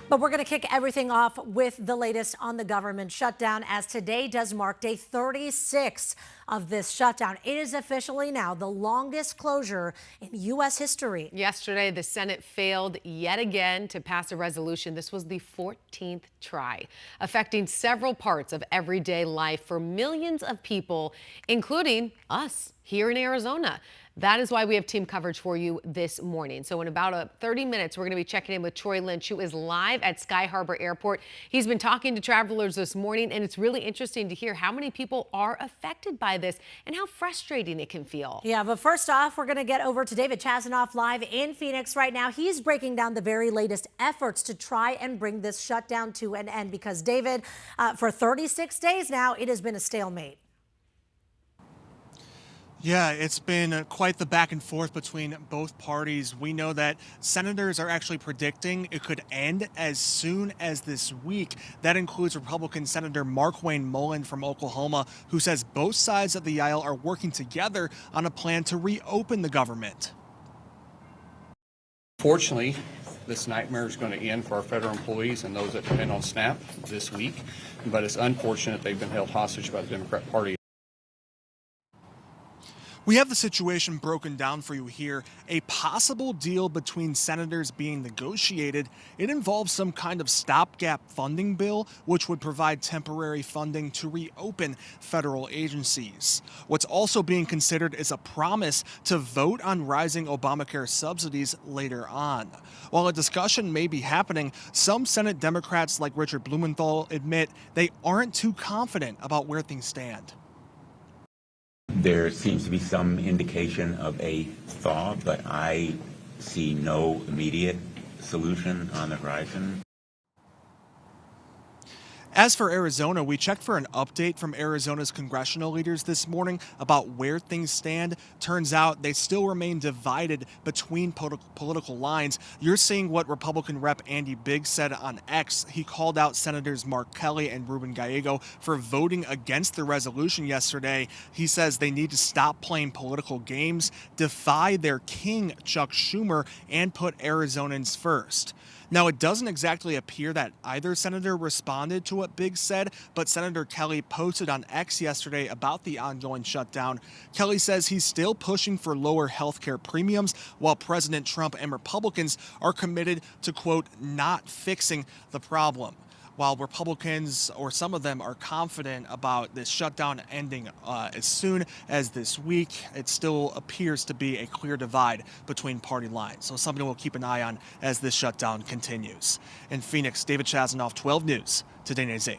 But we're going to kick everything off with the latest on the government shutdown, as today does mark day 36 of this shutdown. It is officially now the longest closure in U.S. history. Yesterday, the Senate failed yet again to pass a resolution. This was the 14th try, affecting several parts of everyday life for millions of people, including us here in Arizona. That is why we have team coverage for you this morning. So in about 30 minutes, we're going to be checking in with Troy Lynch, who is live at Sky Harbor Airport. He's been talking to travelers this morning, and it's really interesting to hear how many people are affected by this and how frustrating it can feel. Yeah, but first off, we're going to get over to David Chasanov live in Phoenix right now. He's breaking down the very latest efforts to try and bring this shutdown to an end because, David, for 36 days now, it has been a stalemate. Yeah, it's been quite the back and forth between both parties. We know that senators are actually predicting it could end as soon as this week. That includes Republican Senator Markwayne Mullin from Oklahoma, who says both sides of the aisle are working together on a plan to reopen the government. Fortunately, this nightmare is going to end for our federal employees and those that depend on SNAP this week, but it's unfortunate they've been held hostage by the Democrat Party. We have the situation broken down for you here. A possible deal between senators being negotiated. It involves some kind of stopgap funding bill, which would provide temporary funding to reopen federal agencies. What's also being considered is a promise to vote on rising Obamacare subsidies later on. While a discussion may be happening, some Senate Democrats like Richard Blumenthal admit they aren't too confident about where things stand. There seems to be some indication of a thaw, but I see no immediate solution on the horizon. As for Arizona, we checked for an update from Arizona's congressional leaders this morning about where things stand. Turns out they still remain divided between political lines. You're seeing what Republican Rep. Andy Biggs said on X. He called out Senators Mark Kelly and Ruben Gallego for voting against the resolution yesterday. He says they need to stop playing political games, defy their king, Chuck Schumer, and put Arizonans first. Now, it doesn't exactly appear that either senator responded to what Biggs said, but Senator Kelly posted on X yesterday about the ongoing shutdown. Kelly says he's still pushing for lower health care premiums, while President Trump and Republicans are committed to, quote, not fixing the problem. While Republicans, or some of them, are confident about this shutdown ending as soon as this week, it still appears to be a clear divide between party lines. So something we'll keep an eye on as this shutdown continues. In Phoenix, David Chasanov, 12 News, Today NZ.